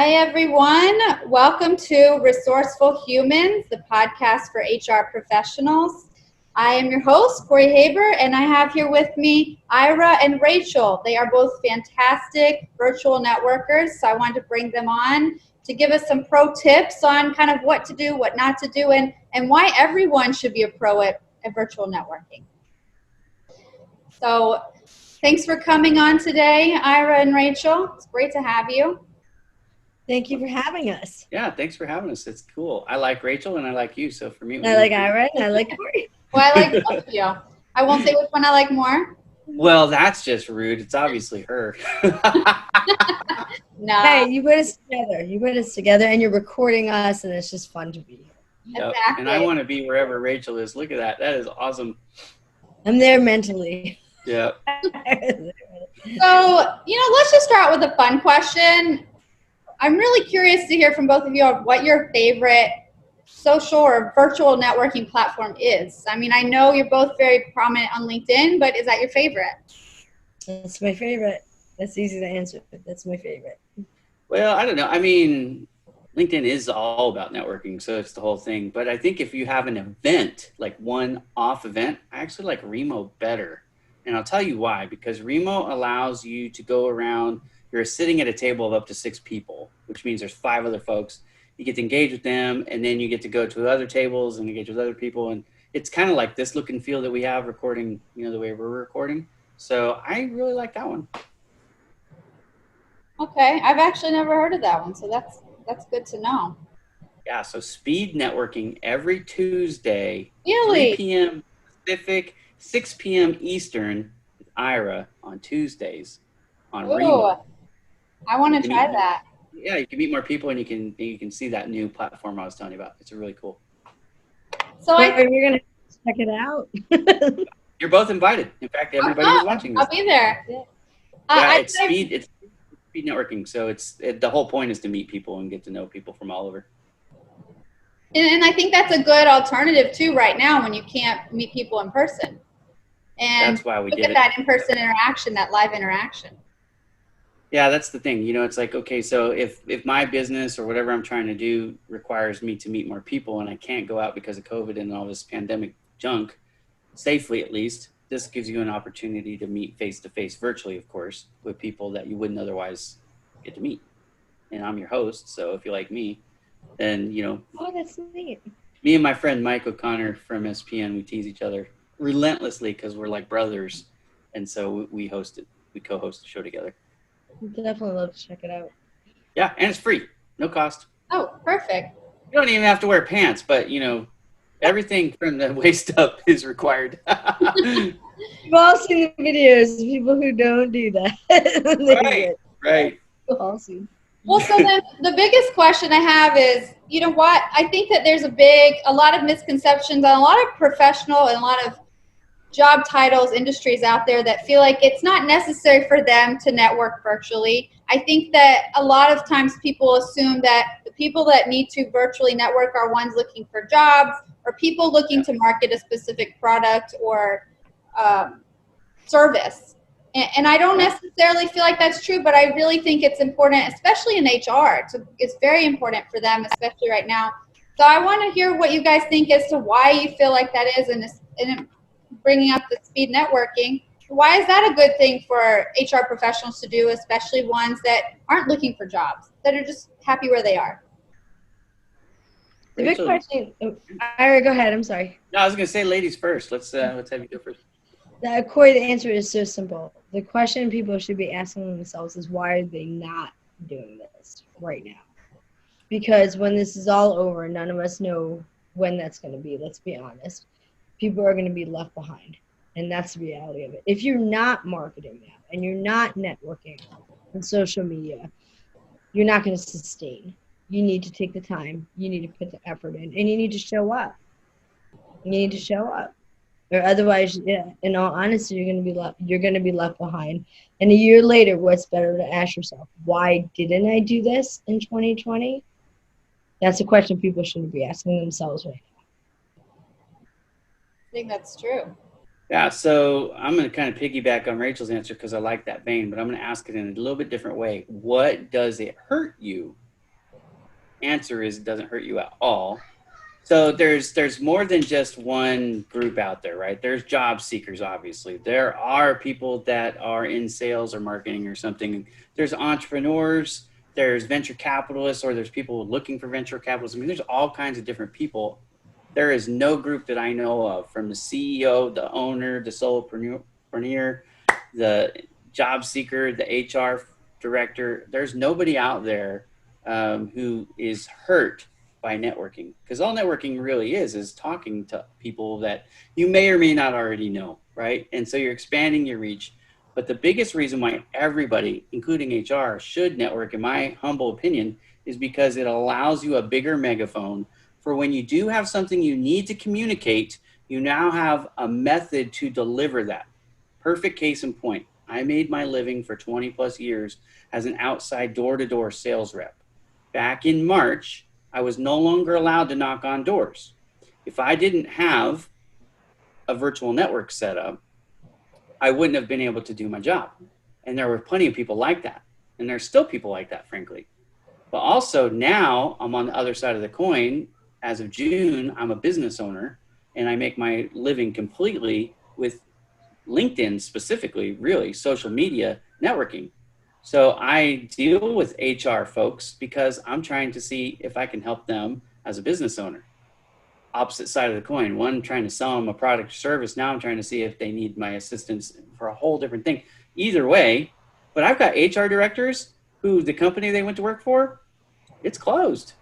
Hi, everyone. Welcome to Resourceful Humans, the podcast for HR professionals. I am your host, Corey Haber, and I have here with me Ira and Rachel. They are both fantastic virtual networkers, so I wanted to bring them on to give us some pro tips on kind of what to do, what not to do, and why everyone should be a pro at virtual networking. So thanks for coming on today, Ira and Rachel. It's great to have you. Thank you for having us. Yeah, thanks for having us. It's cool. I like Rachel and I like you, so for me, I like Ira and I like Corey. Well, I like both of you. I won't say which one I like more. Well, that's just rude. It's obviously her. No. Hey, you put us together. You put us together and you're recording us and it's just fun to be here. Yep. Exactly. And I want to be wherever Rachel is. Look at that. That is awesome. I'm there mentally. Yeah. So, let's just start with a fun question. I'm really curious to hear from both of you on what your favorite social or virtual networking platform is. I mean, I know you're both very prominent on LinkedIn, but is that your favorite? That's my favorite. That's easy to answer. That's my favorite. Well, I don't know. I mean, LinkedIn is all about networking, so it's the whole thing. But I think if you have an event, like one off event, I actually like Remo better. And I'll tell you why. Because Remo allows you to go around. You're sitting at a table of up to 6 people, which means there's 5 other folks. You get to engage with them, and then you get to go to other tables and engage with other people. And it's kind of like this look and feel that we have recording, the way we're recording. So I really like that one. Okay, I've actually never heard of that one, so that's good to know. Yeah, so speed networking every Tuesday, Really? 3 p.m. Pacific, 6 p.m. Eastern with Ira on Tuesdays on Remo. Ooh, I want to try that. Yeah, you can meet more people and you can see that new platform I was telling you about. It's really cool. So you're gonna check it out. You're both invited. In fact, everybody who's watching this. I'll be there. It's speed networking. So the whole point is to meet people and get to know people from all over. And I think that's a good alternative too right now when you can't meet people in person. And that's why we look did at that in-person interaction, that live interaction. Yeah, that's the thing. It's like, okay, so if my business or whatever I'm trying to do requires me to meet more people and I can't go out because of COVID and all this pandemic junk, safely at least, this gives you an opportunity to meet face-to-face virtually, of course, with people that you wouldn't otherwise get to meet. And I'm your host, so if you like me, then, Oh, that's neat. Me and my friend Mike O'Connor from SPN, we tease each other relentlessly because we're like brothers. And so we co-host the show together. Definitely love to check it out. Yeah, and it's free. No cost. Oh, perfect. You don't even have to wear pants, but, everything from the waist up is required. We've all seen the videos of people who don't do that. Right. We've all seen. Well, so then the biggest question I have is, what? I think that there's a lot of misconceptions on a lot of professional and a lot of job titles, industries out there that feel like it's not necessary for them to network virtually. I think that a lot of times people assume that the people that need to virtually network are ones looking for jobs or people looking to market a specific product or service. And I don't necessarily feel like that's true, but I really think it's important, especially in HR. It's very important for them, especially right now. So I want to hear what you guys think as to why you feel like that is, and bringing up the speed networking. Why is that a good thing for HR professionals to do, especially ones that aren't looking for jobs, that are just happy where they are? The big question. Ira, go ahead. I'm sorry. No, I was going to say ladies first. Let's have you go first. Corey, the answer is so simple. The question people should be asking themselves is, why are they not doing this right now? Because when this is all over, none of us know when that's going to be. Let's be honest. People are going to be left behind. And that's the reality of it. If you're not marketing now and you're not networking on social media, you're not going to sustain. You need to take the time. You need to put the effort in. And you need to show up. You need to show up. Or otherwise, in all honesty, you're going to be left behind. And a year later, what's better to ask yourself? Why didn't I do this in 2020? That's a question people shouldn't be asking themselves right now. I think that's true. Yeah, so I'm going to kind of piggyback on Rachel's answer because I like that vein, but I'm going to ask it in a little bit different way. What does it hurt you answer is it doesn't hurt you at all. So there's more than just one group out there, right? There's job seekers, obviously. There are people that are in sales or marketing or something. There's entrepreneurs, there's venture capitalists, or there's people looking for venture capitalists. I mean, there's all kinds of different people. There is no group that I know of, from the CEO, the owner, the solopreneur, the job seeker, the HR director. There's nobody out there who is hurt by networking, because all networking really is talking to people that you may or may not already know, right? And so you're expanding your reach. But the biggest reason why everybody, including HR, should network, in my humble opinion, is because it allows you a bigger megaphone for when you do have something you need to communicate. You now have a method to deliver that. Perfect case in point. I made my living for 20 plus years as an outside door-to-door sales rep. Back in March, I was no longer allowed to knock on doors. If I didn't have a virtual network set up, I wouldn't have been able to do my job. And there were plenty of people like that. And there's still people like that, frankly. But also now I'm on the other side of the coin. As of June, I'm a business owner, and I make my living completely with LinkedIn, specifically, really, social media networking. So I deal with HR folks because I'm trying to see if I can help them as a business owner. Opposite side of the coin. One, trying to sell them a product or service. Now I'm trying to see if they need my assistance for a whole different thing. Either way, but I've got HR directors who the company they went to work for, it's closed.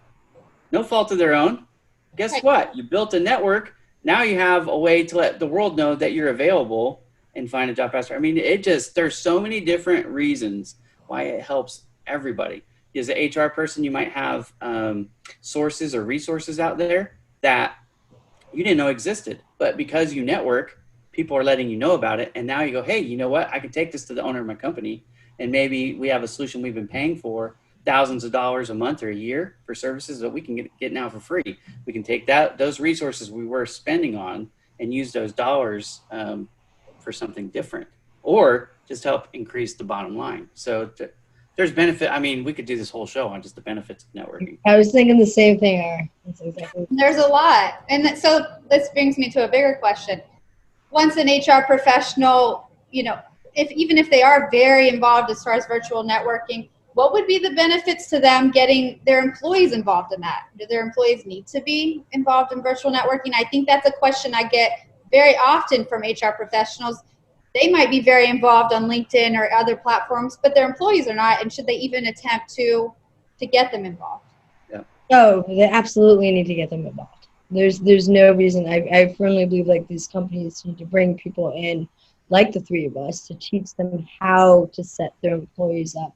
No fault of their own. Guess what? You built a network. Now you have a way to let the world know that you're available and find a job faster. I mean, there's so many different reasons why it helps everybody. As an HR person, you might have sources or resources out there that you didn't know existed, but because you network, people are letting you know about it. And now you go, hey, you know what? I can take this to the owner of my company, and maybe we have a solution we've been paying for thousands of dollars a month or a year for services that we can get now for free. We can take those resources we were spending on and use those dollars for something different, or just help increase the bottom line. So there's benefit. I mean, we could do this whole show on just the benefits of networking. I was thinking the same thing, Ara. That's exactly. There's a lot. And so this brings me to a bigger question. Once an HR professional, even if they are very involved as far as virtual networking, what would be the benefits to them getting their employees involved in that? Do their employees need to be involved in virtual networking? I think that's a question I get very often from HR professionals. They might be very involved on LinkedIn or other platforms, but their employees are not. And should they even attempt to get them involved? Yeah. Oh, they absolutely need to get them involved. There's no reason. I firmly believe like these companies need to bring people in, like the three of us, to teach them how to set their employees up.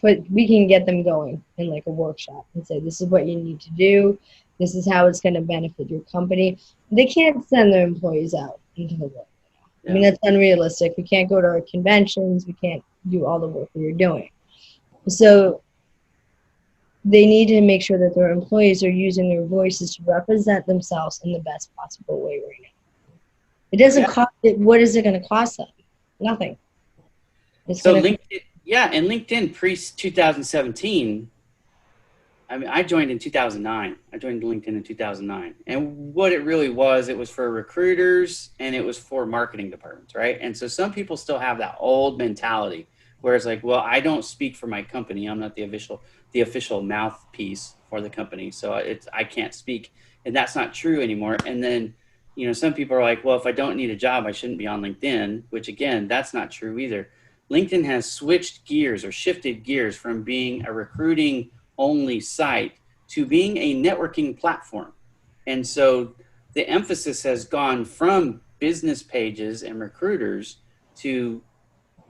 We can get them going in like a workshop and say, this is what you need to do. This is how it's going to benefit your company. They can't send their employees out into the world. Yeah. I mean, that's unrealistic. We can't go to our conventions. We can't do all the work we're doing. So they need to make sure that their employees are using their voices to represent themselves in the best possible way right now. It doesn't cost it. What is it going to cost them? Nothing. LinkedIn, and LinkedIn pre-2017, I mean, I joined in 2009. I joined LinkedIn in 2009. And what it really was, it was for recruiters and it was for marketing departments, right? And so some people still have that old mentality where it's like, well, I don't speak for my company. I'm not the official mouthpiece for the company. So I can't speak. And that's not true anymore. And then, some people are like, well, if I don't need a job, I shouldn't be on LinkedIn, which again, that's not true either. LinkedIn has switched gears or shifted gears from being a recruiting only site to being a networking platform. And so the emphasis has gone from business pages and recruiters to,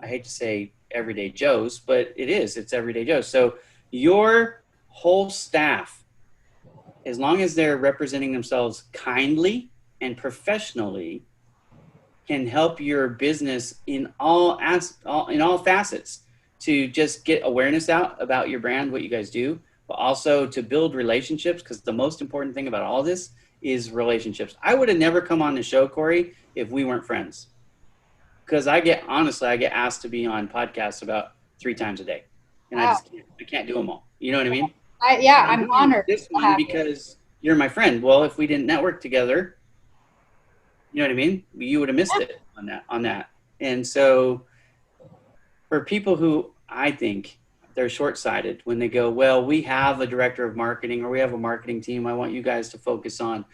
I hate to say everyday Joes, but it's everyday Joes. So your whole staff, as long as they're representing themselves kindly and professionally, can help your business in all facets, to just get awareness out about your brand, what you guys do, but also to build relationships, because the most important thing about all this is relationships. I would have never come on the show, Corey, if we weren't friends, because I get asked to be on podcasts about 3 times a day, and I can't do them all. You know what I mean? I'm I'm doing honored this to one have you. because you're my friend. Well, if we didn't network together, you know what I mean? You would have missed it on that. And so for people who I think they're short-sighted when they go, well, we have a director of marketing or we have a marketing team. I want you guys to focus on,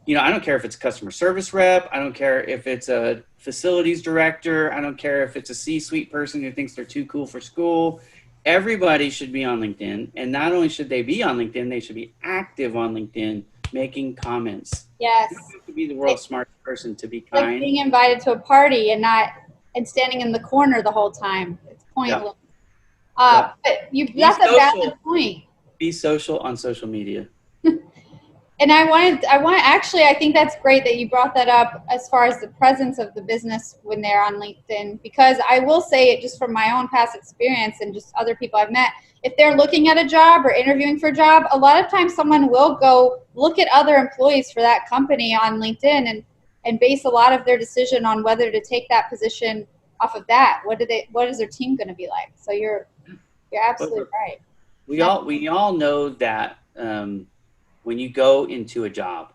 I don't care if it's a customer service rep. I don't care if it's a facilities director. I don't care if it's a C-suite person who thinks they're too cool for school. Everybody should be on LinkedIn. And not only should they be on LinkedIn, they should be active on LinkedIn, making comments. Yes. You don't have to be the world's smartest person to be Like kind. being invited to a party and standing in the corner the whole time. It's pointless. Yep. But Be that's a social. valid point. Be social on social media. And I think that's great that you brought that up as far as the presence of the business when they're on LinkedIn, because I will say it just from my own past experience and just other people I've met, if they're looking at a job or interviewing for a job, a lot of times someone will go look at other employees for that company on LinkedIn and base a lot of their decision on whether to take that position off of that. What is their team going to be like? So you're absolutely right. We all know that when you go into a job,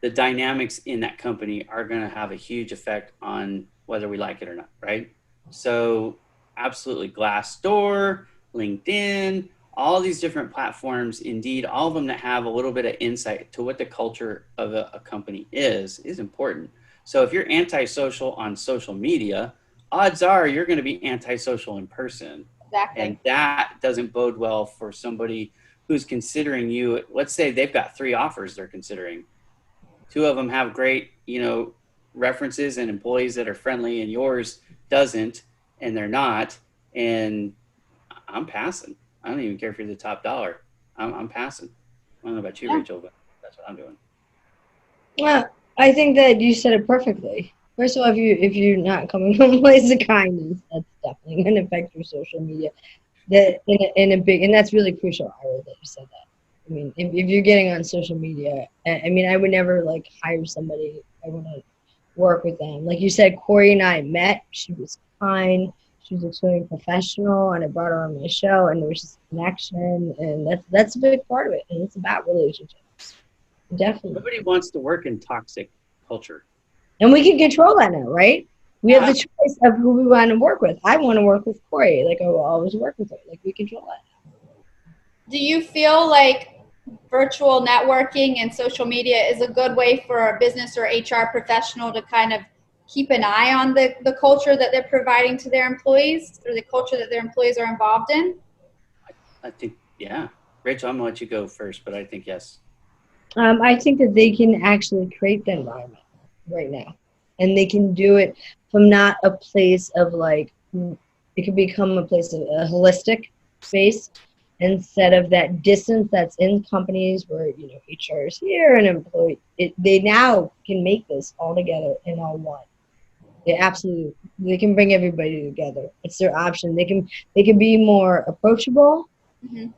the dynamics in that company are going to have a huge effect on whether we like it or not, right? So absolutely, Glassdoor, LinkedIn, all these different platforms, indeed, all of them that have a little bit of insight to what the culture of a company is important. So if you're antisocial on social media, odds are you're going to be antisocial in person. Exactly. And that doesn't bode well for somebody who's considering you. Let's say they've got 3 offers they're considering. 2 of them have great, references and employees that are friendly, and yours doesn't, and they're not. And I'm passing. I don't even care if you're the top dollar. I'm passing. I don't know about you, Rachel, but that's what I'm doing. Yeah, I think that you said it perfectly. First of all, if you're not coming from a place of kindness, that's definitely going to affect your social media. That in a big, and that's really crucial. I that you said that. I mean, if you're getting on social media, I mean, I would never hire somebody. I want to work with them. Like you said, Corey and I met. She was kind. She was extremely professional, and I brought her on my show, and there was just a connection, and that's a big part of it. And it's about relationships, definitely. Nobody wants to work in toxic culture. And we can control that now, right? We have the choice of who we want to work with. I want to work with Corey. I will always work with her. We control that. Do you feel like virtual networking and social media is a good way for a business or HR professional to kind of keep an eye on the culture that they're providing to their employees, or the culture that their employees are involved in? I think, yeah. Rachel, I'm going to let you go first, but I think yes. I think that they can actually create the environment right now. And they can do it from not a place of it can become a place of a holistic space instead of that distance that's in companies where, HR is here and employee. They now can make this all together and all one. They can bring everybody together. It's their option. They can be more approachable. Mm-hmm.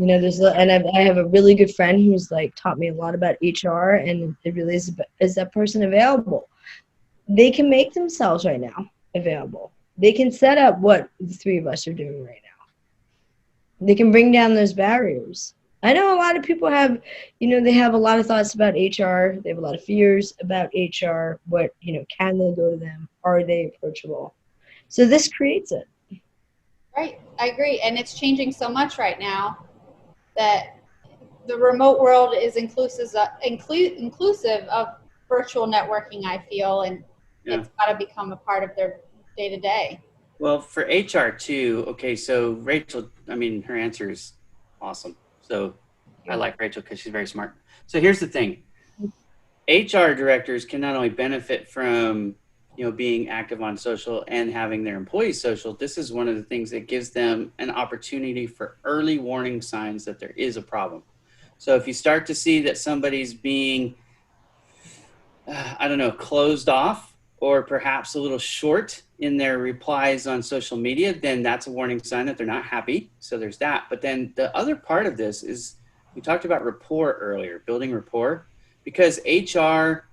I have a really good friend who's taught me a lot about HR, and it really is that person available. They can make themselves right now available. They can set up what the 3 of us are doing right now. They can bring down those barriers. I know a lot of people have, they have a lot of thoughts about HR. They have a lot of fears about HR. What, can they go to them? Are they approachable? So this creates it. Right. I agree. And it's changing so much right now that the remote world is inclusive of virtual networking, I feel, and it's got to become a part of their day-to-day. Well, for HR too, okay, so Rachel, her answer is awesome. So I like Rachel because she's very smart. So here's the thing. HR directors can not only benefit from, being active on social and having their employees social. This is one of the things that gives them an opportunity for early warning signs that there is a problem. So if you start to see that somebody's being, closed off or perhaps a little short in their replies on social media, then that's a warning sign that they're not happy. So there's that. But then the other part of this is, we talked about rapport earlier, building rapport, because HR,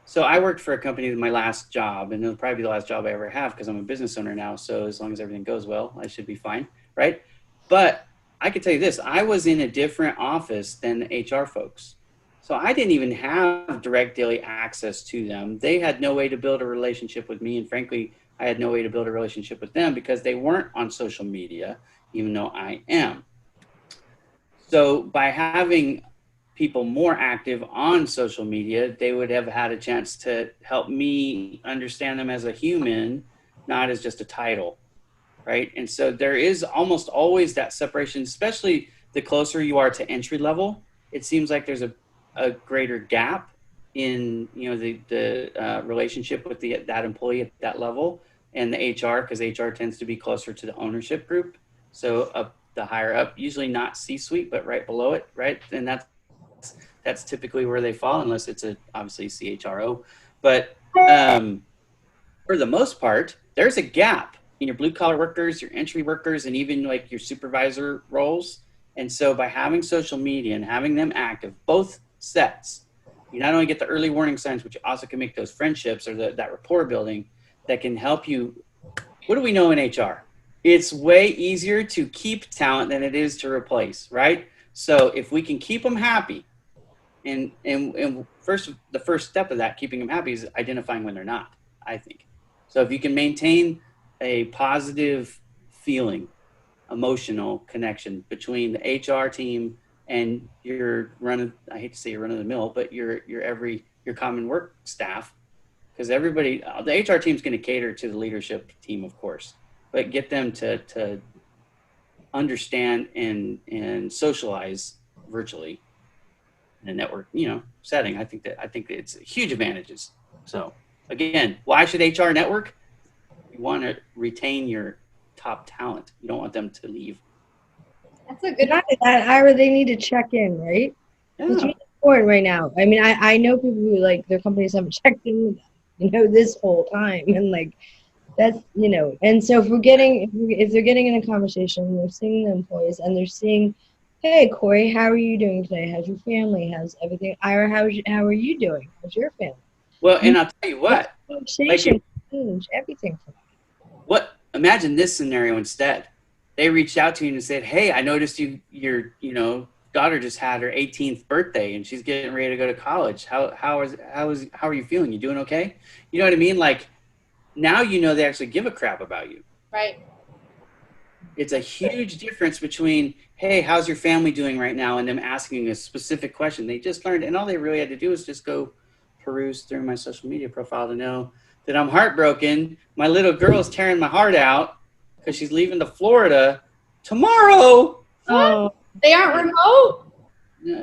so I worked for a company in my last job, and it'll probably be the last job I ever have because I'm a business owner now. So as long as everything goes well, I should be fine, right? But I can tell you this, I was in a different office than the HR folks. So I didn't even have direct daily access to them. They had no way to build a relationship with me. And frankly, I had no way to build a relationship with them because they weren't on social media, even though I am. So by having people more active on social media, they would have had a chance to help me understand them as a human, not as just a title, right? And so there is almost always that separation, especially the closer you are to entry level. It seems like there's a greater gap in, you know, the relationship with that employee at that level and the HR, because HR tends to be closer to the ownership group. So the higher up, usually not C-suite, but right below it, right? And that's typically where they fall, unless it's obviously CHRO. But for the most part, there's a gap in your blue collar workers, your entry workers, and even like your supervisor roles. And so by having social media and having them active, both sets, you not only get the early warning signs, but you also can make those friendships or that rapport building that can help you. What do we know in HR? It's way easier to keep talent than it is to replace, right? So if we can keep them happy, and the first step of that, keeping them happy, is identifying when they're not, I think. So if you can maintain a positive feeling, emotional connection between the HR team and your I hate to say your run of the mill, but your common work staff, because everybody, the HR team is going to cater to the leadership team, of course, but get them to understand and socialize virtually in a network, setting. I think it's huge advantages. So again, why should HR network? You want to retain your top talent. You don't want them to leave. That's a good. Not that, Ira, they need to check in, right? Yeah. It's really important right now. I mean, I know people who, like, their companies haven't checked in with them, this whole time, and like that's, and so if they're getting in a conversation, they're seeing the employees and they're seeing, hey, Corey, how are you doing today? How's your family? How's everything? Ira, how are you doing? How's your family? Well, and I'll tell you what, conversation change everything for them. Imagine this scenario instead. They reached out to you and said, hey, I noticed your daughter just had her 18th birthday and she's getting ready to go to college. How are you feeling? You doing okay? You know what I mean? Like, now they actually give a crap about you. Right. It's a huge difference between, hey, how's your family doing right now, and them asking a specific question. They just learned, and all they really had to do was just go peruse through my social media profile to know that I'm heartbroken. My little girl's tearing my heart out because she's leaving to Florida tomorrow. Oh, they aren't remote?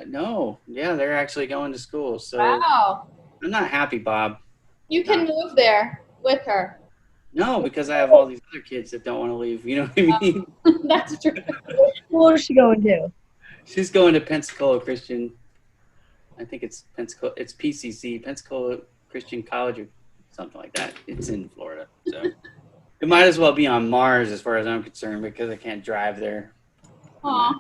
No. Yeah, they're actually going to school. So wow. I'm not happy, Bob. You can move there with her. No, because I have all these other kids that don't want to leave. You know what I mean? That's true. What school is she going to? She's going to Pensacola Christian. I think it's Pensacola. It's PCC, Pensacola Christian College, or something like that. It's in Florida, so it might as well be on Mars as far as I'm concerned, because I can't drive there. Aw.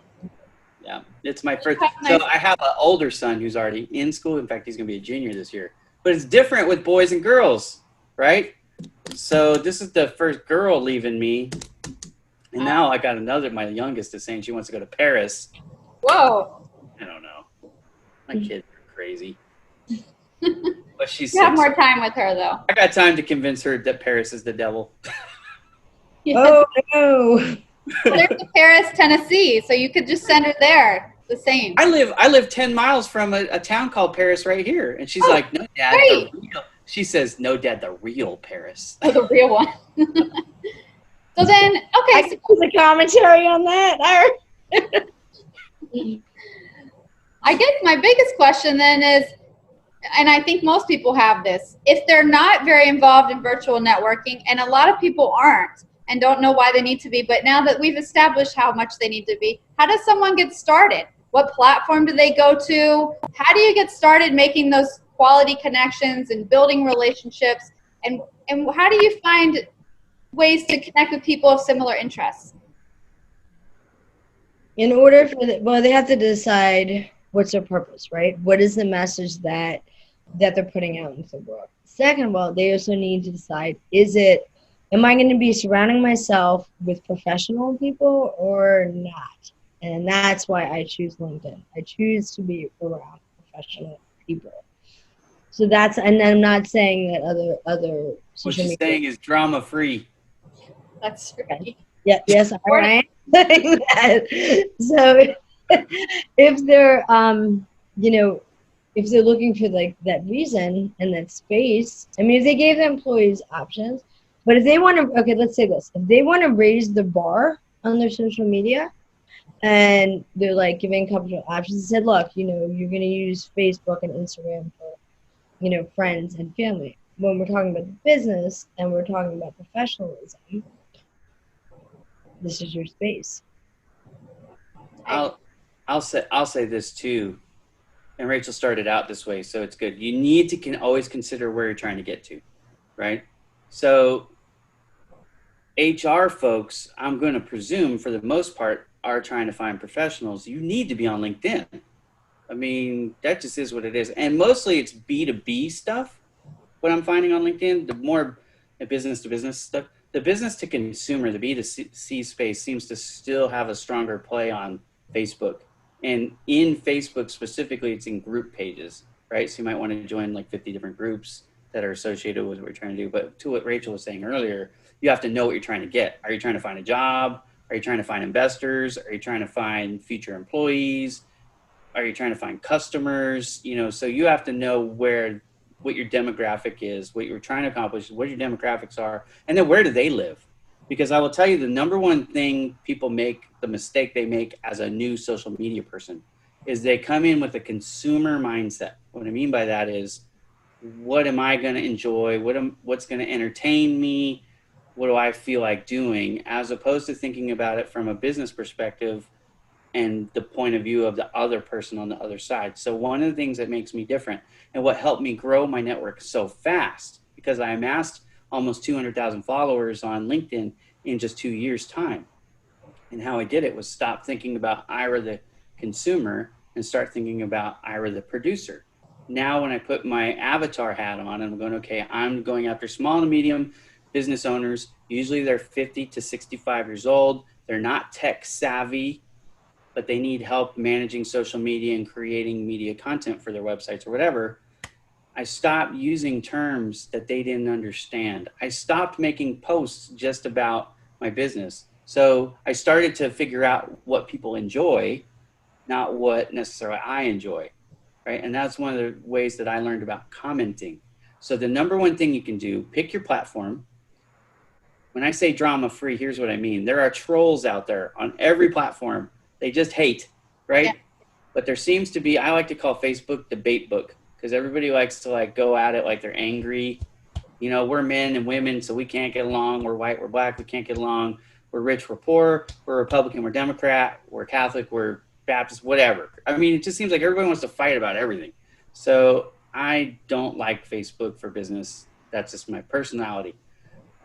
Yeah, it's my first. So I have an older son who's already in school. In fact, he's going to be a junior this year. But it's different with boys and girls, right? So this is the first girl leaving me, and now I got my youngest is saying she wants to go to Paris. Whoa. I don't know. My kids are crazy. But she's You have 6. more time with her, though. I got time to convince her that Paris is the devil. Oh, no. There's a Paris, Tennessee, so you could just send her there. The same. I live 10 miles from a town called Paris right here. And she's like, no, Dad, the real. She says, no, Dad, the real Paris. Oh, the real one. So then, okay. I can put the commentary on that. I guess my biggest question then is, and I think most people have this, if they're not very involved in virtual networking, and a lot of people aren't and don't know why they need to be, but now that we've established how much they need to be, how does someone get started? What platform do they go to? How do you get started making those quality connections and building relationships? And how do you find ways to connect with people of similar interests? In order for they have to decide what's their purpose, right? What is the message that they're putting out into the world? Second of all, they also need to decide, am I going to be surrounding myself with professional people or not? And that's why I choose LinkedIn. I choose to be around professional people. So that's, and I'm not saying that other What social she's media. saying is drama free. That's right. Yeah, yes, I am saying that. So if they're you know, if they're looking for like that reason and that space, I mean, if they gave the employees options, but if they want to, okay, let's say this, if they want to raise the bar on their social media and they're like giving a couple of options and said, look, you know, you're going to use Facebook and Instagram for, you know, friends and family. When we're talking about the business and we're talking about professionalism, this is your space. I'll say this too, and Rachel started out this way, so it's good. You need to always consider where you're trying to get to, right? So HR folks, I'm going to presume for the most part, are trying to find professionals. You need to be on LinkedIn. I mean, that just is what it is. And mostly it's B2B stuff. What I'm finding on LinkedIn, the more business to business stuff, the business to consumer, the B2C space seems to still have a stronger play on Facebook. And in Facebook specifically, it's in group pages, right? So you might want to join like 50 different groups that are associated with what we're trying to do. But to what Rachel was saying earlier, you have to know what you're trying to get. Are you trying to find a job? Are you trying to find investors? Are you trying to find future employees? Are you trying to find customers? You know, so you have to know what your demographic is, what you're trying to accomplish, what your demographics are, and then where do they live? Because I will tell you the number one thing people make, the mistake they make as a new social media person, is they come in with a consumer mindset. What I mean by that is, what am I going to enjoy? What's going to entertain me? What do I feel like doing? As opposed to thinking about it from a business perspective and the point of view of the other person on the other side. So one of the things that makes me different and what helped me grow my network so fast, because I amassed almost 200,000 followers on LinkedIn in just 2 years' time. And how I did it was stop thinking about Ira the consumer and start thinking about Ira the producer. Now when I put my avatar hat on and I'm going, okay, I'm going after small to medium business owners. Usually they're 50 to 65 years old. They're not tech savvy, but they need help managing social media and creating media content for their websites or whatever. I stopped using terms that they didn't understand. I stopped making posts just about my business. So I started to figure out what people enjoy, not what necessarily I enjoy, right? And that's one of the ways that I learned about commenting. So the number one thing you can do, pick your platform. When I say drama free, here's what I mean. There are trolls out there on every platform. They just hate, right? Yeah. But there seems to be, I like to call Facebook debate book, because everybody likes to like go at it like they're angry. You know, we're men and women, so we can't get along. We're white, we're black, we can't get along. We're rich, we're poor. We're Republican, we're Democrat. We're Catholic, we're Baptist, whatever. I mean, it just seems like everybody wants to fight about everything. So I don't like Facebook for business. That's just my personality.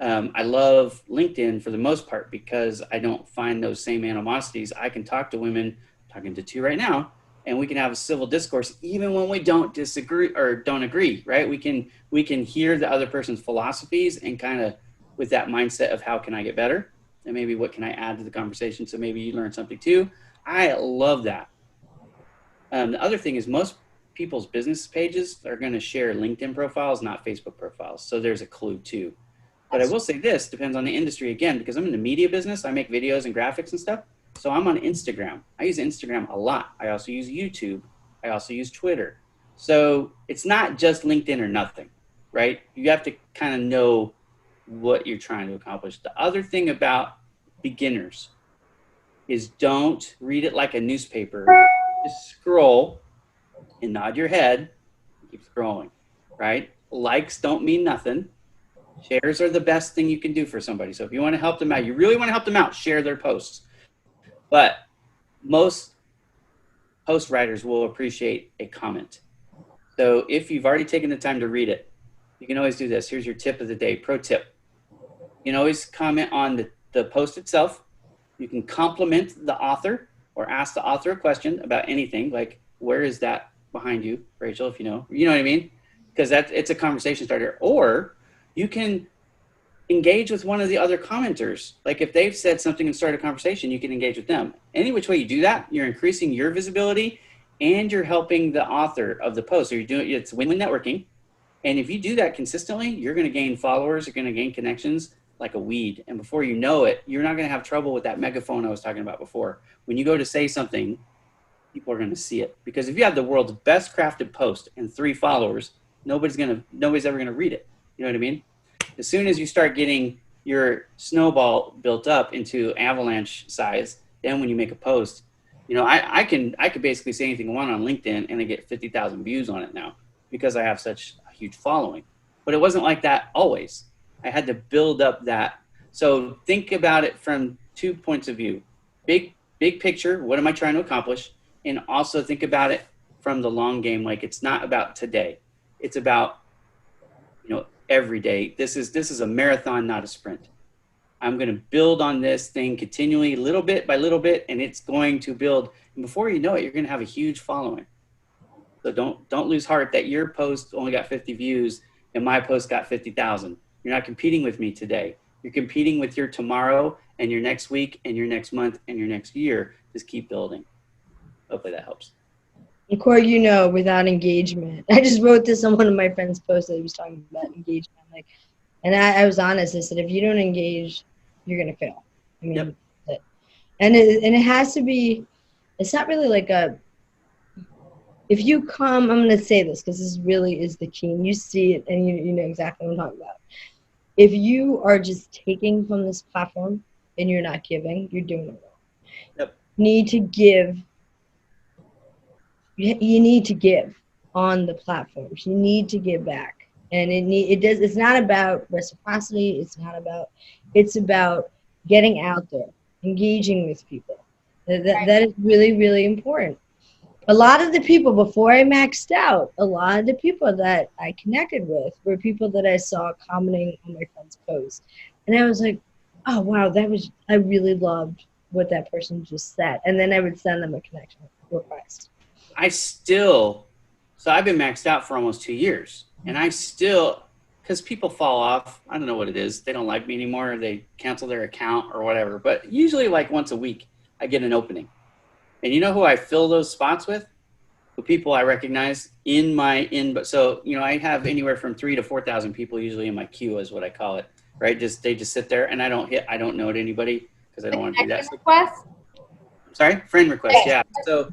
I love LinkedIn for the most part because I don't find those same animosities. I can talk to women, talking to two right now, and we can have a civil discourse even when we don't disagree or don't agree, right? We can hear the other person's philosophies and kind of with that mindset of how can I get better and maybe what can I add to the conversation so maybe you learn something too. I love that. The other thing is most people's business pages are going to share LinkedIn profiles, not Facebook profiles. So there's a clue too. But I will say this, depends on the industry again, because I'm in the media business. I make videos and graphics and stuff. So I'm on Instagram. I use Instagram a lot. I also use YouTube. I also use Twitter. So it's not just LinkedIn or nothing, right? You have to kind of know what you're trying to accomplish. The other thing about beginners is don't read it like a newspaper. Just scroll and nod your head and keep scrolling, right? Likes don't mean nothing. Shares are the best thing you can do for somebody. So if you want to help them out, you really want to help them out, share their posts. But most post writers will appreciate a comment. So if you've already taken the time to read it, you can always do this. Here's your tip of the day, pro tip. You can always comment on the post itself. You can compliment the author or ask the author a question about anything, like where is that behind you, Rachel, if you know what I mean? Because it's a conversation starter. Or you can engage with one of the other commenters. Like if they've said something and started a conversation, you can engage with them. Any which way you do that, you're increasing your visibility and you're helping the author of the post. So you're doing, it's win-win networking. And if you do that consistently, you're going to gain followers, you're going to gain connections like a weed. And before you know it, you're not going to have trouble with that megaphone I was talking about before. When you go to say something, people are going to see it. Because if you have the world's best crafted post and 3 followers, nobody's ever going to read it. You know what I mean? As soon as you start getting your snowball built up into avalanche size, then when you make a post, you know, I could basically say anything I want on LinkedIn and I get 50,000 views on it now because I have such a huge following. But it wasn't like that always. I had to build up that. So think about it from 2 points of view. Big picture, what am I trying to accomplish? And also think about it from the long game. Like it's not about today. It's about, you know, every day. This is a marathon, not a sprint. I'm going to build on this thing continually, little bit by little bit, and it's going to build. And before you know it, you're going to have a huge following. So don't lose heart that your post only got 50 views and my post got 50,000. You're not competing with me today. You're competing with your tomorrow and your next week and your next month and your next year. Just keep building. Hopefully that helps. And Corey, you know, without engagement, I just wrote this on one of my friends' posts that he was talking about engagement. Like, and I was honest. I said, if you don't engage, you're gonna fail. I mean, yep. It has to be. It's not really like a. If you come, I'm gonna say this because this really is the key, and you see it, and you know exactly what I'm talking about. If you are just taking from this platform and you're not giving, you're doing it wrong. Yep. You need to give. You need to give on the platforms. You need to give back, and it's not about reciprocity. It's about getting out there, engaging with people. That is really, really important. A lot of the people before I maxed out, a lot of the people that I connected with were people that I saw commenting on my friend's post, and I was like, oh wow, I really loved what that person just said, and then I would send them a connection request. So I've been maxed out for almost 2 years, and because people fall off, I don't know what it is. They don't like me anymore, or they cancel their account or whatever. But usually like once a week, I get an opening. And you know who I fill those spots with? The people I recognize so, you know, I have anywhere from 3,000 to 4,000 people usually in my queue is what I call it, right? They just sit there and I don't note anybody because I don't want to do that. Request? Sorry? Friend request, yeah. So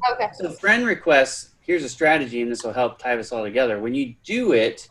friend requests, here's a strategy, and this will help tie this all together. When you do it,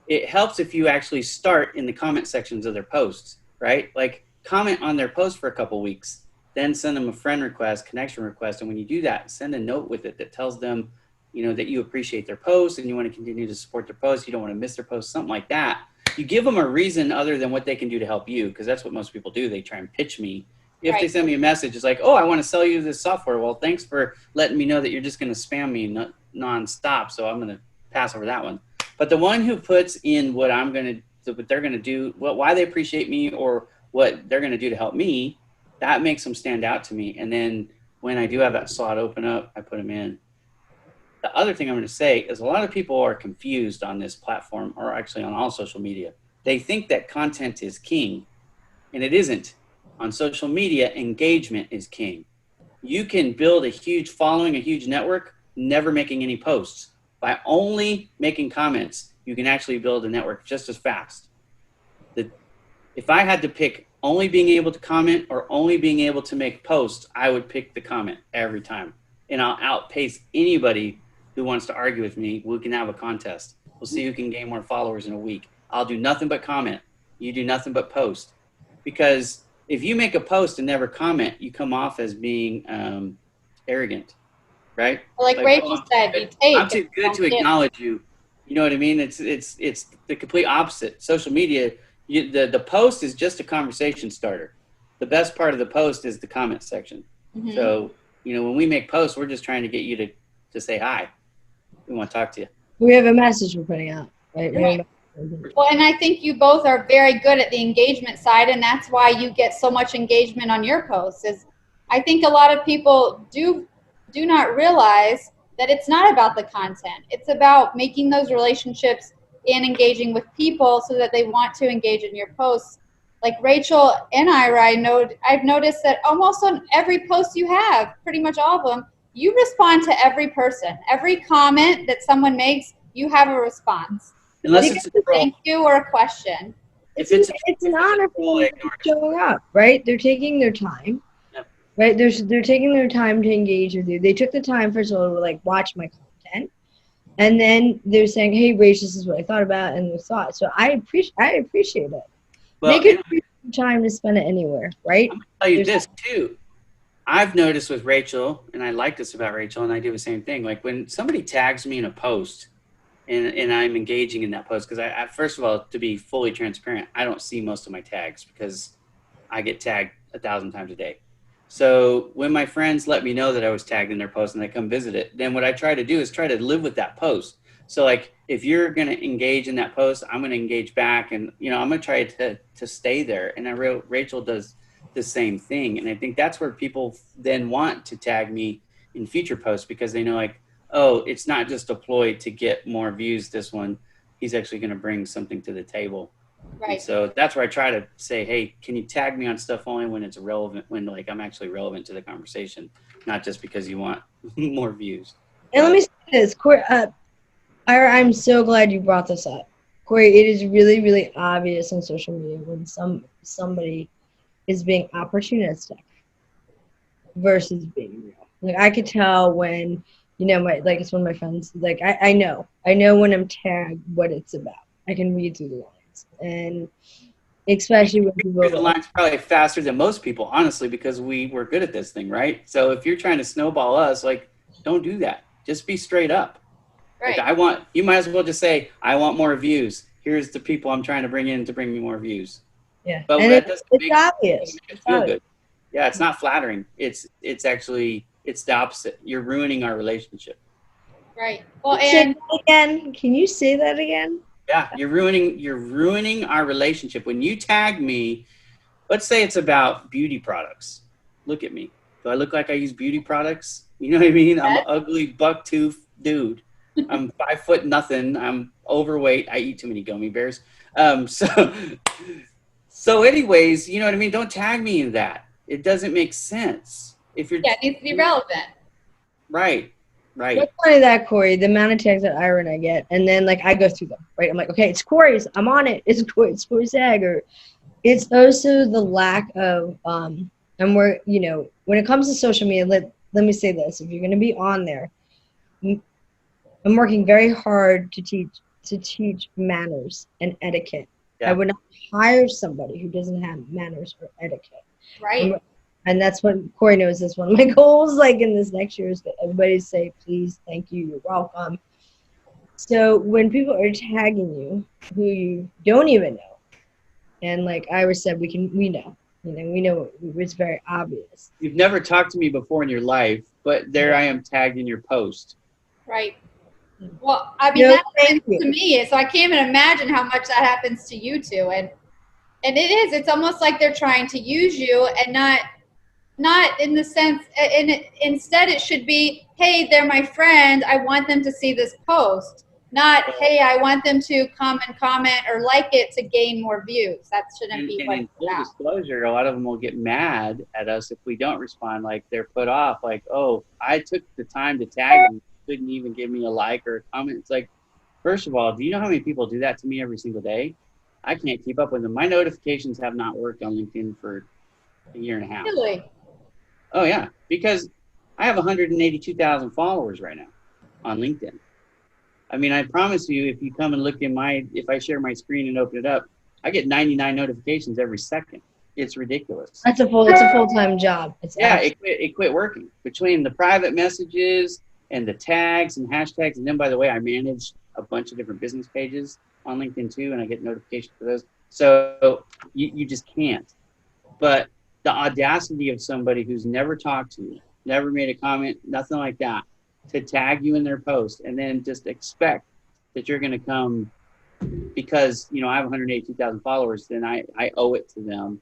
it helps if you actually start in the comment sections of their posts, right? Like comment on their post for a couple weeks, then send them a friend request, connection request. And when you do that, send a note with it that tells them, you know, that you appreciate their post and you want to continue to support their post. You don't want to miss their post, something like that. You give them a reason other than what they can do to help you, because that's what most people do. They try and pitch me. If they send me a message, it's like, oh, I want to sell you this software. Well, thanks for letting me know that you're just going to spam me nonstop. So I'm going to pass over that one. But the one who puts in what they're going to do, why they appreciate me or what they're going to do to help me, that makes them stand out to me. And then when I do have that slot open up, I put them in. The other thing I'm going to say is a lot of people are confused on this platform, or actually on all social media. They think that content is king, and it isn't. On social media, engagement is king. You can build a huge following, a huge network, never making any posts. By only making comments, you can actually build a network just as fast. If I had to pick only being able to comment or only being able to make posts, I would pick the comment every time. And I'll outpace anybody who wants to argue with me. We can have a contest. We'll see who can gain more followers in a week. I'll do nothing but comment. You do nothing but post. Because if you make a post and never comment, you come off as being arrogant, right? Like Rachel said, you take. I'm too good to acknowledge you. You know what I mean? It's the complete opposite. Social media, the post is just a conversation starter. The best part of the post is the comment section. Mm-hmm. So, you know, when we make posts, we're just trying to get you to say hi. We want to talk to you. We have a message we're putting out, right? Right. Well, and I think you both are very good at the engagement side, and that's why you get so much engagement on your posts. Is I think a lot of people do not realize that it's not about the content. It's about making those relationships and engaging with people so that they want to engage in your posts. like Rachel and Ira, I've noticed that almost on every post you have, pretty much all of them, you respond to every person. Every comment that someone makes, you have a response. Unless It's it's a a troll. thank you or a question. If it's It's an honor for them for showing up, right? They're taking their time, Yep. right? They're taking their time to engage with you. They took the time, first of all, to like watch my content, and then they're saying, "Hey, Rach, this is what I thought about," and their thoughts. So I appreciate it. Well, They could use time to spend it anywhere, right? I'm gonna tell you this too. I've noticed with Rachel, and I like this about Rachel, and I do the same thing. Like when somebody tags me in a post, and I'm engaging in that post, because I first of all, to be fully transparent, I don't see most of my tags because I get tagged 1,000 times a day. So when my friends let me know that I was tagged in their post and they come visit it, then what I try to do is try to live with that post. So like if you're going to engage in that post, I'm going to engage back, and I'm going to try to stay there. And Rachel does the same thing, and I think that's where people then want to tag me in future posts, because they know like, oh, it's not just a ploy to get more views. This one, he's actually going to bring something to the table. Right. And so that's where I try to say, hey, can you tag me on stuff only when it's relevant, when like I'm actually relevant to the conversation, not just because you want more views. And let me say this, Corey, Ira, I'm so glad you brought this up. Corey, it is really, really obvious on social media when somebody is being opportunistic versus being real. Like I could tell when, it's one of my friends, like I know when I'm tagged what it's about. I can read through the lines. And especially when people read the lines probably faster than most people, honestly, because we're good at this thing, right? So if you're trying to snowball us, like, don't do that. Just be straight up. Right. Like you might as well just say, I want more views. Here's the people I'm trying to bring in to bring me more views. Yeah. But and that doesn't it's obvious. It feel good. Yeah, it's not flattering. It's actually the opposite. You're ruining our relationship. Right. Well, and again, can you say that again? Yeah, you're ruining our relationship. When you tag me, let's say it's about beauty products. Look at me. Do I look like I use beauty products? You know what I mean? I'm an ugly bucktooth dude. I'm 5 foot nothing. I'm overweight. I eat too many gummy bears. So anyways, you know what I mean? Don't tag me in that. It doesn't make sense. If you're it needs to be relevant. Right. What's funny of that, Corey, the amount of tags that Ira and I get, and then like I go through them, right? I'm like, okay, it's Corey's. I'm on it. It's Corey's tag. Or it's also the lack of and we're when it comes to social media, let me say this: if you're going to be on there, I'm working very hard to teach manners and etiquette. Yeah. I would not hire somebody who doesn't have manners or etiquette. Right. And that's what Corey knows. That's one of my goals. Like in this next year, is that everybody say, "Please, thank you, you're welcome." So when people are tagging you, who you don't even know, and like Ira said, we know, it's very obvious. You've never talked to me before in your life, but there I am tagged in your post. Right. Well, I mean, that happens to me, so I can't even imagine how much that happens to you two. And it's almost like they're trying to use you, and not in the sense, and instead it should be, hey, they're my friend, I want them to see this post. Not, hey, I want them to come and comment or like it to gain more views. That shouldn't be what it's about. In full disclosure, a lot of them will get mad at us if we don't respond. Like they're put off. Like, oh, I took the time to tag you, couldn't even give me a like or a comment. It's like, first of all, do you know how many people do that to me every single day? I can't keep up with them. My notifications have not worked on LinkedIn for a year and a half. Really? Oh yeah, because I have 182,000 followers right now on LinkedIn. I mean, I promise you, if you come and look if I share my screen and open it up, I get 99 notifications every second. It's ridiculous. It's a full-time job. It quit working. Between the private messages and the tags and hashtags, and then by the way, I manage a bunch of different business pages on LinkedIn too, and I get notifications for those. So you just can't. But the audacity of somebody who's never talked to you, never made a comment, nothing like that, to tag you in their post and then just expect that you're going to come because, I have 182,000 followers, then I owe it to them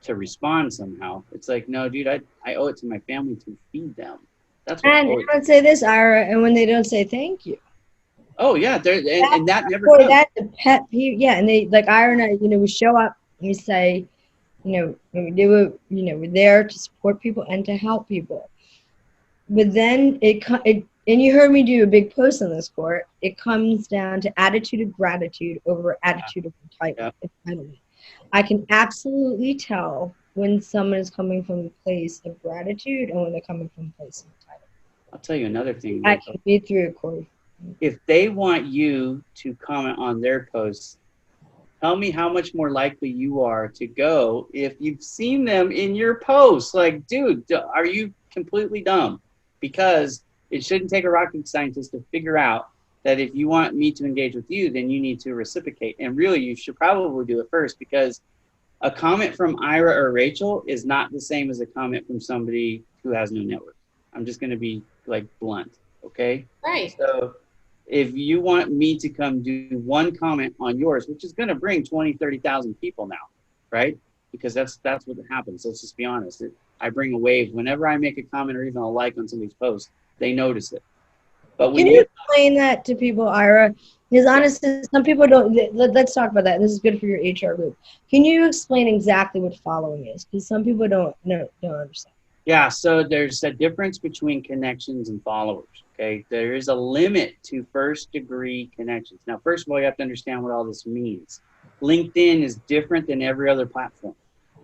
to respond somehow. It's like, no, dude, I owe it to my family to feed them. That's what. And I would say this, Ira, and when they don't say thank you. Oh yeah, and that never comes. That's a pet peeve. Yeah, and they, like Ira and I, we show up and we say, we're there to support people and to help people. But then and you heard me do a big post on this court. It comes down to attitude of gratitude over attitude of entitlement. I can absolutely tell when someone is coming from a place of gratitude and when they're coming from a place of entitlement. I'll tell you another thing. I can read through it, Corey. If they want you to comment on their posts, tell me how much more likely you are to go if you've seen them in your posts. Like, dude, are you completely dumb? Because it shouldn't take a rocket scientist to figure out that if you want me to engage with you, then you need to reciprocate. And really, you should probably do it first, because a comment from Ira or Rachel is not the same as a comment from somebody who has no network. I'm just going to be like blunt, okay? Right. So if you want me to come do one comment on yours, which is going to bring 20, 30,000 people now, right? Because that's what happens. Let's just be honest. I bring a wave. Whenever I make a comment or even a like on somebody's post, they notice it. But Can you explain that to people, Ira? Because honestly, some people don't. Let's talk about that. This is good for your HR group. Can you explain exactly what following is? Because some people don't understand. Yeah, so there's a difference between connections and followers, okay? There is a limit to first-degree connections. Now, first of all, you have to understand what all this means. LinkedIn is different than every other platform.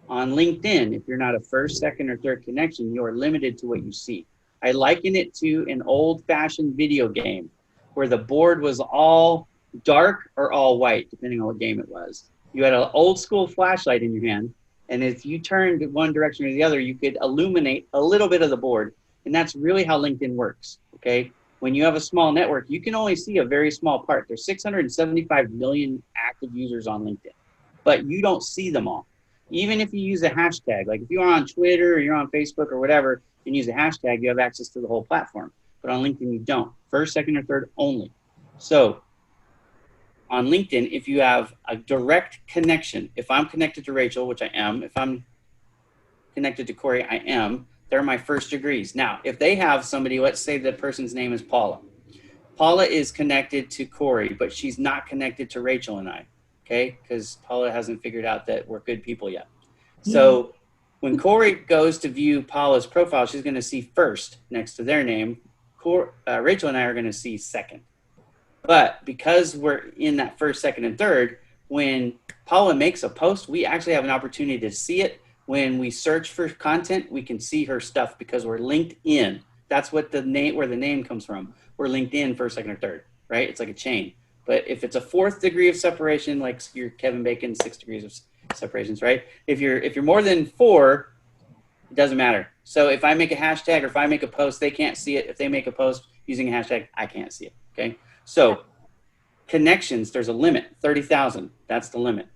On LinkedIn, if you're not a first, second, or third connection, you are limited to what you see. I liken it to an old-fashioned video game where the board was all dark or all white, depending on what game it was. You had an old-school flashlight in your hand, and if you turned one direction or the other, you could illuminate a little bit of the board. And that's really how LinkedIn works, okay? When you have a small network, you can only see a very small part. There's 675 million active users on LinkedIn, but you don't see them all. Even if you use a hashtag, like if you're on Twitter or you're on Facebook or whatever, and use a hashtag, you have access to the whole platform. But on LinkedIn, you don't. First, second, or third only. So on LinkedIn, if you have a direct connection, if I'm connected to Rachel, which I am, if I'm connected to Corey, I am, they're my first degrees. Now, if they have somebody, let's say the person's name is Paula. Paula is connected to Corey, but she's not connected to Rachel and I, okay? Because Paula hasn't figured out that we're good people yet. So when Corey goes to view Paula's profile, she's going to see first next to their name. Rachel and I are going to see second. But because we're in that first, second, and third, when Paula makes a post, we actually have an opportunity to see it. When we search for content, we can see her stuff because we're linked in. That's what the name, where the name comes from. We're linked in first, second, or third, right? It's like a chain. But if it's a fourth degree of separation, like your Kevin Bacon, 6 degrees of separations, right? If you're more than 4, it doesn't matter. So if I make a hashtag or if I make a post, they can't see it. If they make a post using a hashtag, I can't see it, okay? So connections, there's a limit, 30,000. That's the limit.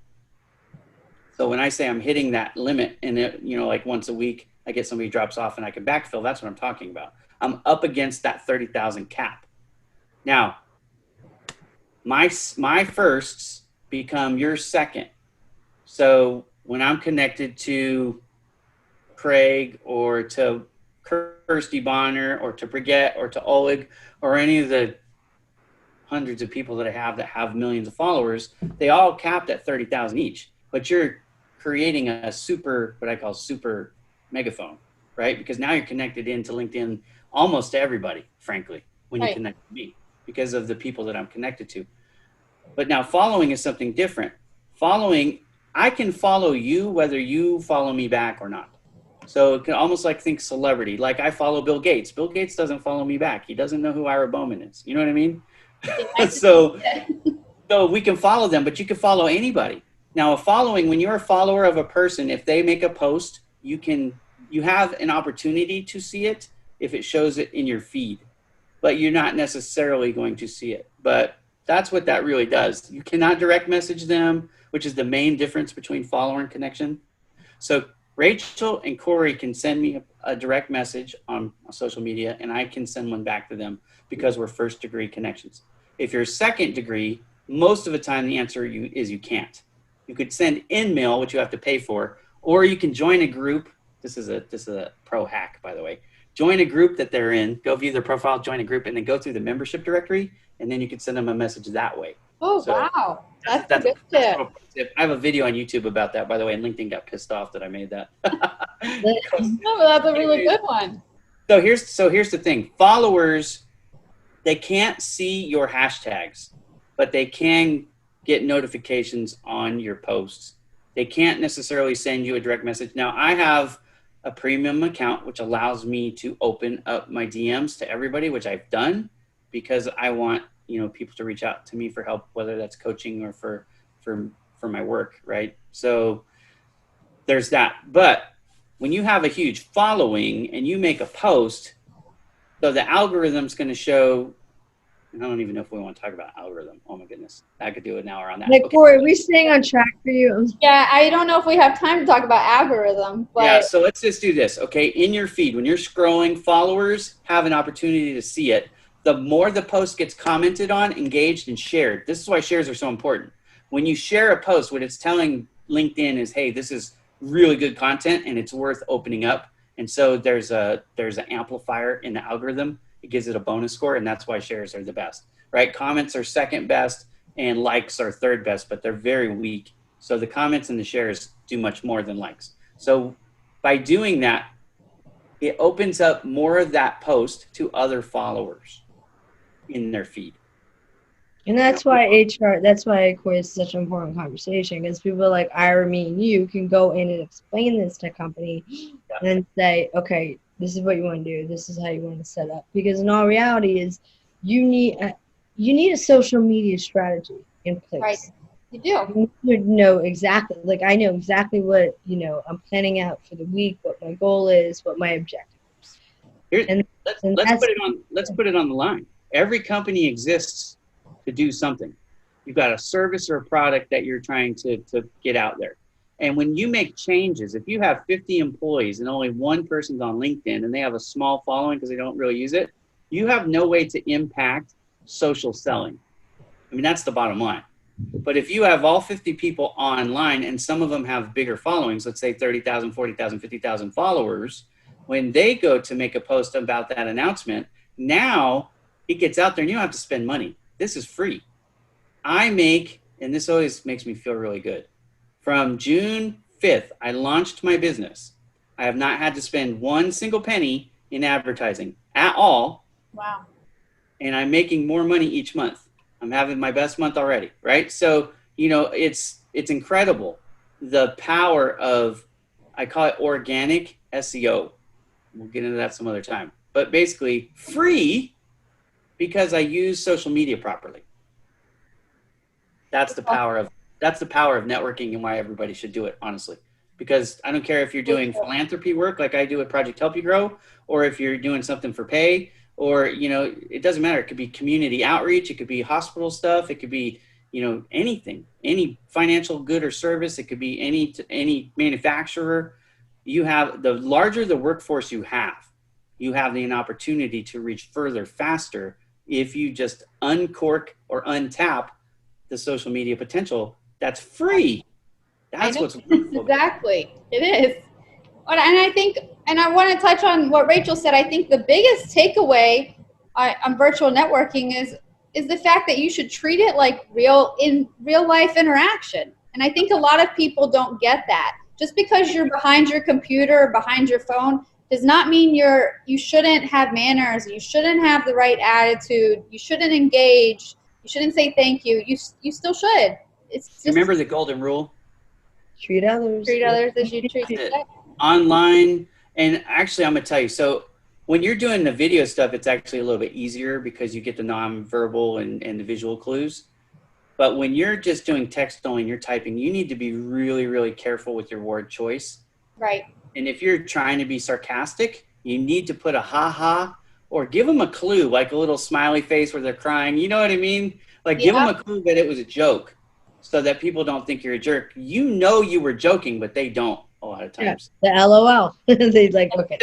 So when I say I'm hitting that limit and it, like once a week, I get somebody drops off and I can backfill, that's what I'm talking about. I'm up against that 30,000 cap. Now, my firsts become your second. So when I'm connected to Craig or to Kirsty Bonner or to Brigitte or to Oleg or any of the hundreds of people that I have that have millions of followers, they all capped at 30,000 each. But you're creating a super, what I call super megaphone, right? Because now you're connected into LinkedIn almost to everybody, frankly, when you connect to me because of the people that I'm connected to. But now following is something different. Following, I can follow you whether you follow me back or not. So it can almost like think celebrity. Like I follow Bill Gates. Bill Gates doesn't follow me back. He doesn't know who Ira Bowman is. You know what I mean? So we can follow them, but you can follow anybody. Now, when you're a follower of a person, if they make a post, you have an opportunity to see it if it shows it in your feed, but you're not necessarily going to see it. But that's what that really does. You cannot direct message them, which is the main difference between follower and connection. So Rachel and Corey can send me a direct message on social media, and I can send one back to them because we're first degree connections. If you're second degree, most of the time the answer is you can't. You could send in mail, which you have to pay for, or you can join a group. This is a pro hack, by the way. Join a group that they're in, go view their profile, join a group, and then go through the membership directory, and then you can send them a message that way. Oh, so, wow. That's a good tip. A little tip. I have a video on YouTube about that, by the way, and LinkedIn got pissed off that I made that. No, that's a really good one. So here's the thing. Followers, they can't see your hashtags, but they can get notifications on your posts. They can't necessarily send you a direct message. Now, I have a premium account, which allows me to open up my DMs to everybody, which I've done because I want, people to reach out to me for help, whether that's coaching or for my work, right? So there's that. But when you have a huge following and you make a post, so the algorithm's going to show, I don't even know if we want to talk about algorithm. Oh my goodness. I could do an hour on that. Like, Corey, are we staying on track for you? Yeah, I don't know if we have time to talk about algorithm, but yeah, so let's just do this. Okay. In your feed, when you're scrolling, followers have an opportunity to see it. The more the post gets commented on, engaged, and shared. This is why shares are so important. When you share a post, what it's telling LinkedIn is, hey, this is really good content and it's worth opening up. And so there's an amplifier in the algorithm. It gives it a bonus score, and that's why shares are the best, right? Comments are second best and likes are third best, but they're very weak. So the comments and the shares do much more than likes. So by doing that, it opens up more of that post to other followers in their feed. And that's why Corey, is such an important conversation, because people like Ira, me, and you can go in and explain this to a company and say, okay, this is what you want to do. This is how you want to set up. Because in all reality is you need a social media strategy in place. Right. You do. You know exactly, like I know exactly what, I'm planning out for the week, what my goal is, what my objective is. Let's put it on the line. Every company exists to do something. You've got a service or a product that you're trying to get out there. And when you make changes, if you have 50 employees and only one person's on LinkedIn and they have a small following because they don't really use it, you have no way to impact social selling. I mean, that's the bottom line. But if you have all 50 people online and some of them have bigger followings, let's say 30,000, 40,000, 50,000 followers, when they go to make a post about that announcement, now it gets out there and you don't have to spend money. This is free. And this always makes me feel really good. From June 5th, I launched my business. I have not had to spend one single penny in advertising at all. Wow. And I'm making more money each month. I'm having my best month already, right? So, it's incredible. The power of, I call it organic SEO. We'll get into that some other time. But basically free because I use social media properly. That's the power of networking and why everybody should do it, honestly. Because I don't care if you're doing philanthropy work like I do at Project Help You Grow, or if you're doing something for pay, or, it doesn't matter. It could be community outreach. It could be hospital stuff. It could be, anything, any financial good or service. It could be any manufacturer. The larger the workforce you have an opportunity to reach further faster if you just uncork or untap the social media potential that's free. That's what's wonderful. Exactly. It is. And I think, and I want to touch on what Rachel said. I think the biggest takeaway on virtual networking is the fact that you should treat it like real life interaction. And I think a lot of people don't get that. Just because you're behind your computer or behind your phone does not mean you shouldn't have manners. You shouldn't have the right attitude. You shouldn't engage. You shouldn't say thank you. You still should. It's just, remember the golden rule? Treat others as you treat yourself. Online, and actually I'm going to tell you, so when you're doing the video stuff, it's actually a little bit easier because you get the non-verbal and the visual clues. But when you're just doing text only and you're typing, you need to be really, really careful with your word choice. Right. And if you're trying to be sarcastic, you need to put a ha-ha or give them a clue, like a little smiley face where they're crying. You know what I mean? Like give them a clue that it was a joke so that people don't think you're a jerk. You were joking, but they don't a lot of times. Yeah, the LOL. They like, okay.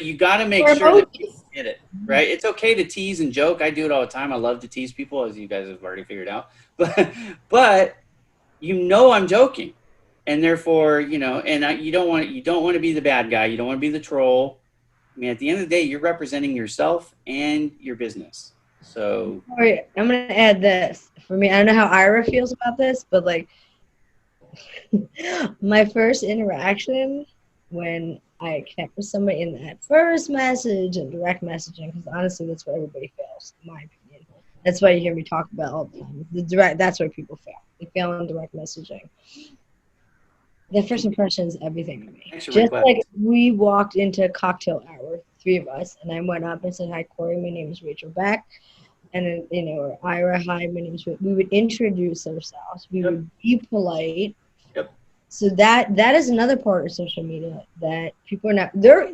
You gotta make sure that people get it, right? It's okay to tease and joke. I do it all the time. I love to tease people, as you guys have already figured out. But I'm joking. And therefore, you don't want to be the bad guy. You don't want to be the troll. I mean, at the end of the day, you're representing yourself and your business. So All right, I'm gonna add this. For me, I don't know how Ira feels about this, but like my first interaction when I connect with somebody in that first message and direct messaging, because honestly, that's where everybody fails, in my opinion. That's why you hear me talk about all the time. The direct, that's where people fail. They fail in direct messaging. The first impression is everything to me. extra Just request. like we walked into cocktail hour, three of us, and I went up and said, "Hi, Corey. My name is Rachel Beck." And then, or Ira, hi, my name is. We would introduce ourselves. We Yep. would be polite. Yep. So that is another part of social media that people are not there.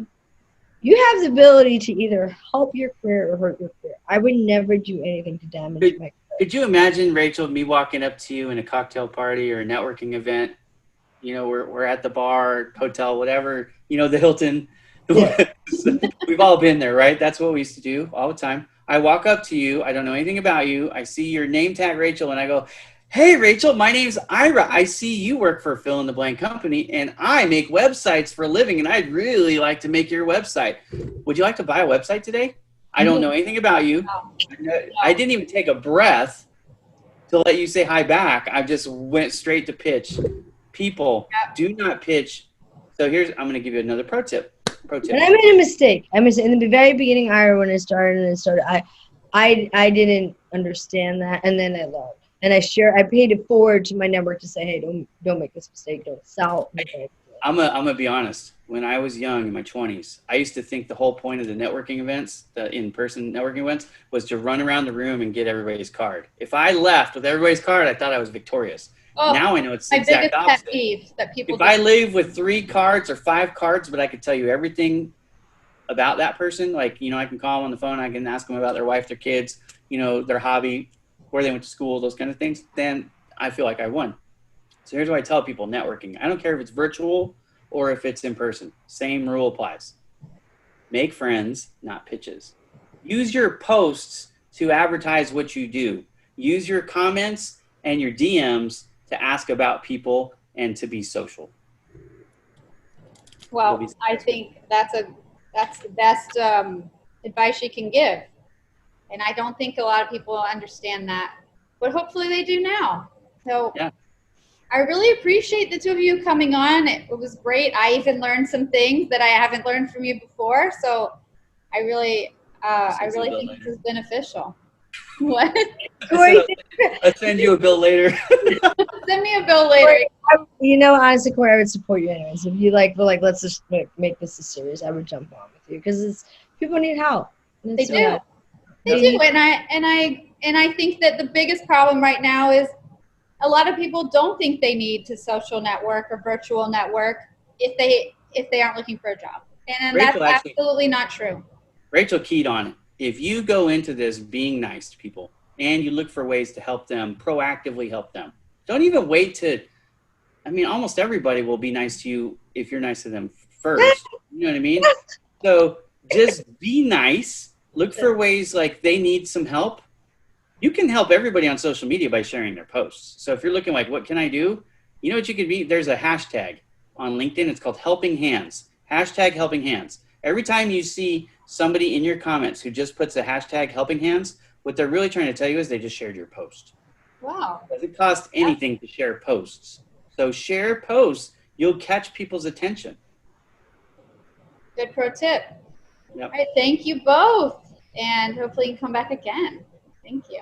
You have the ability to either help your career or hurt your career. I would never do anything to damage my career. Could you imagine, Rachel, me walking up to you in a cocktail party or a networking event? We're at the bar, hotel, whatever, the Hilton. Yeah. We've all been there, right? That's what we used to do all the time. I walk up to you. I don't know anything about you. I see your name tag, Rachel, and I go, "Hey, Rachel, my name's Ira. I see you work for a fill in the blank company, and I make websites for a living, and I'd really like to make your website. Would you like to buy a website today? I don't know anything about you. I didn't even take a breath to let you say hi back. I just went straight to pitch. People, do not pitch. So I'm going to give you another pro tip. And I made a mistake. In the very beginning, Ira, when I started, I didn't understand that, and then I learned. And I paid it forward to my network to say, "Hey, don't make this mistake. Don't sell." I'm gonna be honest. When I was young in my 20s, I used to think the whole point of the networking events, the in-person networking events, was to run around the room and get everybody's card. If I left with everybody's card, I thought I was victorious. Oh, now I know it's the my exact biggest opposite. pet peeve that people If I leave with 3 cards or 5 cards, but I could tell you everything about that person, like, I can call them on the phone, I can ask them about their wife, their kids, their hobby, where they went to school, those kind of things, then I feel like I won. So here's what I tell people networking. I don't care if it's virtual or if it's in person. Same rule applies. Make friends, not pitches. Use your posts to advertise what you do. Use your comments and your DMs to ask about people and to be social. Well, I think that's the best advice you can give. And I don't think a lot of people understand that, but hopefully they do now. So yeah. I really appreciate the two of you coming on. It was great. I even learned some things that I haven't learned from you before. So I really think this is beneficial. What? I'll send you a bill later. Send me a bill later. Honestly, Corey, I would support you anyways. If you let's just make this a series, I would jump on with you because people need help. They do. They do, and I think that the biggest problem right now is a lot of people don't think they need to social network or virtual network if they aren't looking for a job, and Rachel, that's absolutely not true. Rachel keyed on it. If you go into this being nice to people and you look for ways to help them, proactively help them, don't even wait almost everybody will be nice to you if you're nice to them first. You know what I mean? So just be nice. Look for ways like they need some help. You can help everybody on social media by sharing their posts. So if you're looking like, what can I do? You know what you could be? There's a hashtag on LinkedIn. It's called Helping Hands. Hashtag Helping Hands. Every time you see somebody in your comments who just puts a hashtag Helping Hands, what they're really trying to tell you is they just shared your post. Wow. It doesn't cost anything to share posts. So share posts. You'll catch people's attention. Good pro tip. Yep. All right, thank you both. And hopefully you can come back again. Thank you.